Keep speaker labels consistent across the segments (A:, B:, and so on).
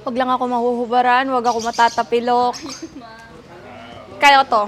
A: Huwag lang ako mahuhubaran, huwag ako matatapilok. Kaya ko to.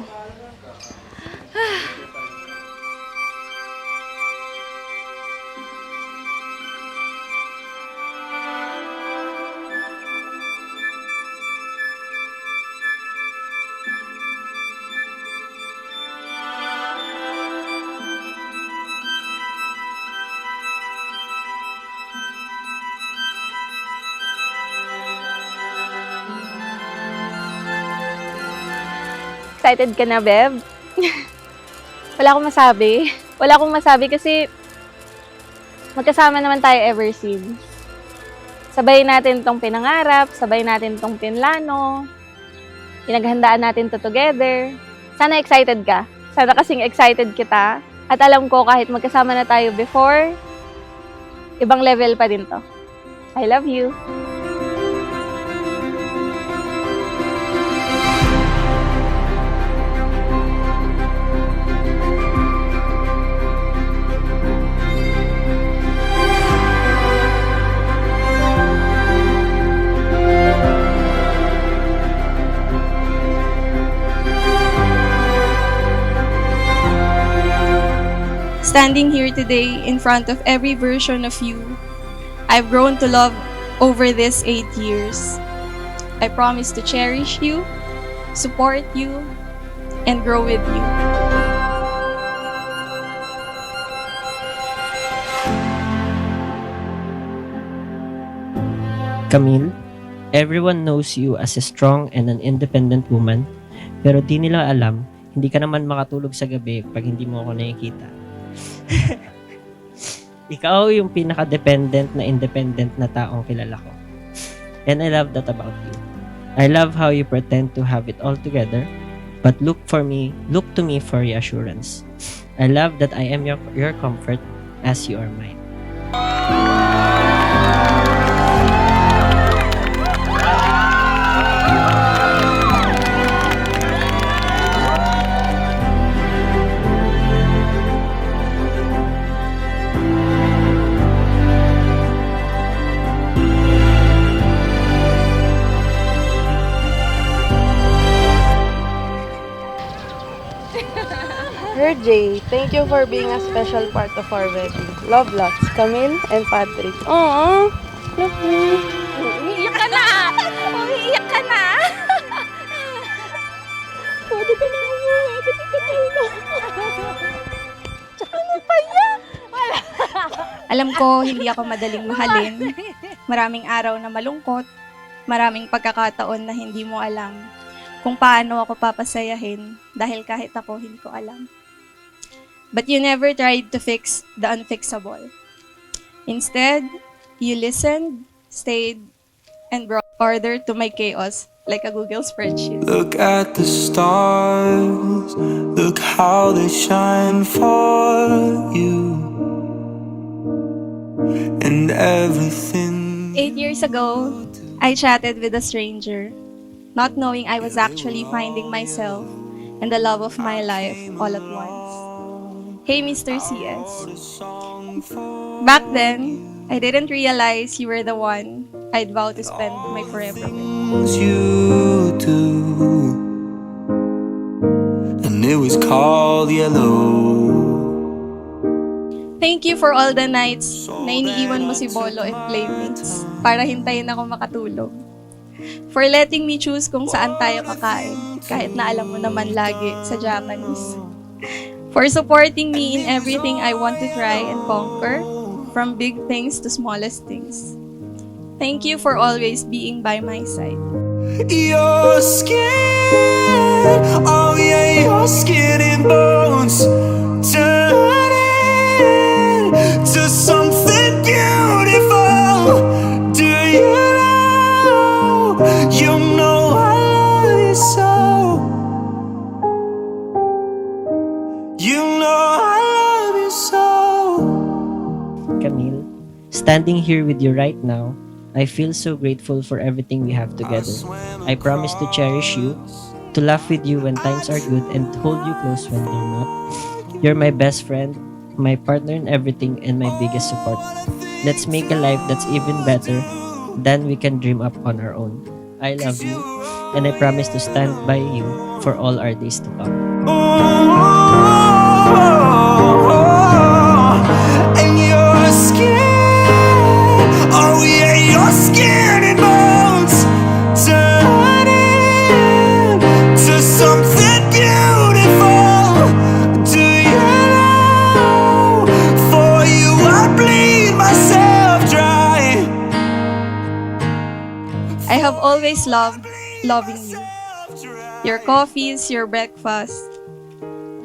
A: Excited ka na, Beb? Wala akong masabi. Wala akong masabi kasi magkasama naman tayo ever since. Sabay natin tong pinangarap, sabay natin tong pinlano, pinaghandaan natin to together. Sana excited ka. Sana kasing excited kita. At alam ko kahit magkasama na tayo before, ibang level pa din to. I love you.
B: Standing here today in front of every version of you, I've grown to love over these 8 years. I promise to cherish you, support you, and grow with you.
C: Camille, everyone knows you as a strong and an independent woman, pero di nila alam, hindi ka naman makatulog sa gabi pag hindi mo ako nakikita. Ikaw yung pinaka-dependent na independent na taong kilala ko. And I love that about you. I love how you pretend to have it all together, but look to me for reassurance. I love that I am your comfort as you are mine.
D: RJ, thank you for being a special part of our wedding. Love lots, Camille and Patrick. Aww, love you.
A: Umiiyak ka na! Umiiyak ka na! Pwede ka na umuwi. Kasi ka tayo. Tsaka na pa yan.
B: Alam ko, hindi ako madaling mahalin. Maraming araw na malungkot. Maraming pagkakataon na hindi mo alam kung paano ako papasayahin dahil kahit ako hindi ko alam. But you never tried to fix the unfixable. Instead, you listened, stayed, and brought order to my chaos like a Google spreadsheet.
E: Look at the stars, look how they shine for you. And everything
B: 8 years ago, I chatted with a stranger, not knowing I was actually finding myself and the love of my life all at once. Hey, Mr. CS. Back then, I didn't realize you were the one I'd vow to spend my forever with.
E: things you do. And it was called yellow.
B: Thank you for all the nights na iniiwan mo si Bolo and playmates para hintayin ako makatulog. For letting me choose kung saan tayo kakain kahit na alam mo naman lagi sa Japanese. For supporting me in everything I want to try and conquer, from big things to smallest things. Thank you for always being by my side.
E: Your skin, oh yeah, your skin and bones turning to something beautiful. Do you know? You know I love you so. You know I love you so.
C: Camille, standing here with you right now, I feel so grateful for everything we have together. I promise to cherish you, to laugh with you when times are good, and to hold you close when they're not. You're my best friend, my partner in everything, and my biggest support. Let's make a life that's even better then we can dream up on our own. I love you, and I promise to stand by you for all our days to come.
E: And your skin, oh yeah, your skin and bones turning to something beautiful. Do you know? For you, I bleed myself dry.
B: I have always loved loving you. Your coffees, your breakfast.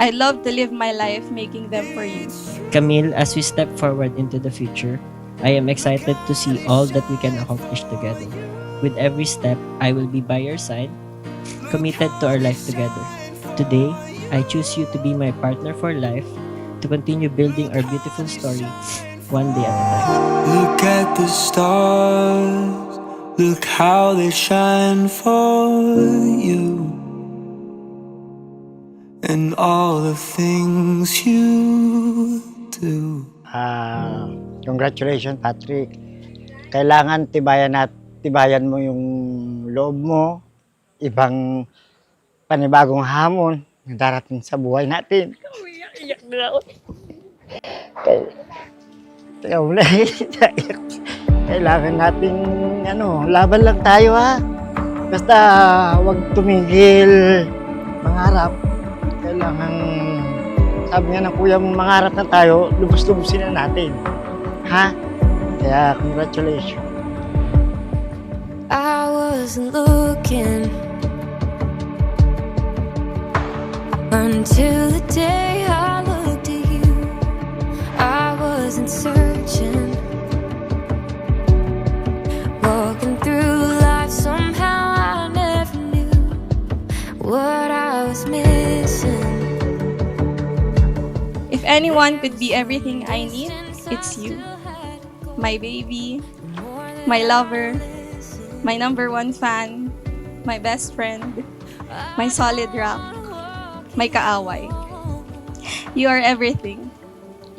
B: I love to live my life making them for you.
C: Camille, as we step forward into the future, I am excited to see all that we can accomplish together. With every step, I will be by your side, committed to our life together. Today, I choose you to be my partner for life, to continue building our beautiful story, one day at a time.
E: Look at the stars, look how they shine for you. And all the things you do.
F: Congratulations, Patrick. Kailangan tibayan mo yung loob mo. Ibang panibagong hamon na darating sa buhay natin. Iyak na ako. Kailangan nating laban lang tayo ha. Basta huwag tumigil mangarap. Kailangan, sabi nga ng kuya mo, mangarap na tayo, lubos-lubusin na natin. Ha? Kaya, congratulations.
G: I wasn't looking until the day I looked at you. I wasn't searching, walking through life somehow I never knew what I was missing.
B: If anyone could be everything I need, it's you. My baby, my lover, my #1 fan, my best friend, my solid rock, my kaaway. You are everything.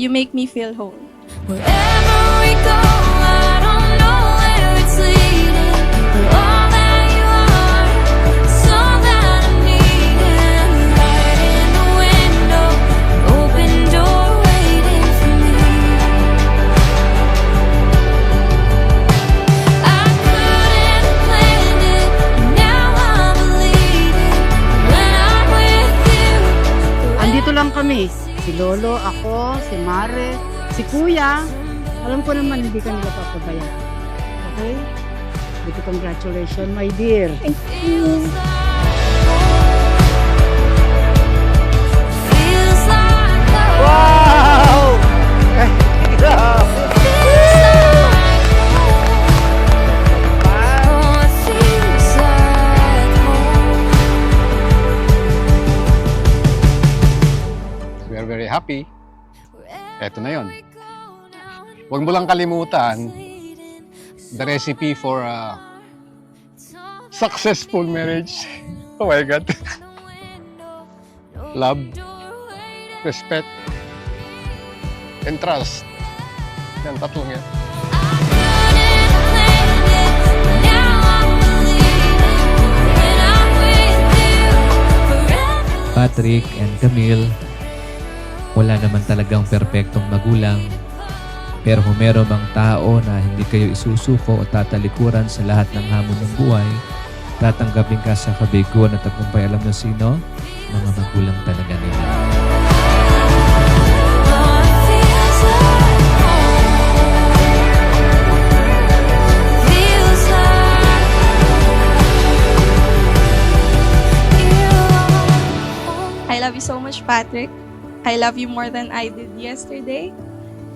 B: You make me feel whole.
G: Wherever we go, I don't know where it's leading, but all that you are is all that I'm needing. Light in the window, open door waiting for me. I couldn't have planned it, but now I believe it. When I'm with you,
H: Andito lang kami. Si Lolo, ako, si Mare, si Kuya. Alam ko naman hindi ka nila papabayaan. Okay? Dito, congratulations, my dear.
G: feels like home.
F: Wow!
G: Oh, it feels like home.
I: We are very happy. Eto na yon. Huwag mo lang kalimutan the recipe for a successful marriage. Oh my God. Love, respect, and trust. Yan, tatlong yan.
J: Patrick and Camille, wala naman talagang perpektong magulang. Pero kung meron mang tao na hindi kayo isusuko o tatalikuran sa lahat ng hamon ng buhay, tatanggapin ka sa kabiguan at tagumpay. Alam mo sino? Mga magulang talaga nila.
B: I love you so much, Patrick. I love you more than I did yesterday.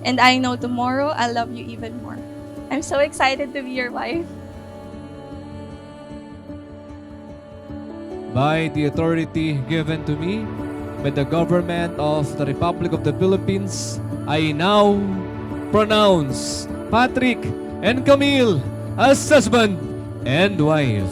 B: And I know tomorrow I'll love you even more. I'm so excited to be your wife.
J: By the authority given to me by the government of the Republic of the Philippines, I now pronounce Patrick and Camille as husband and wife.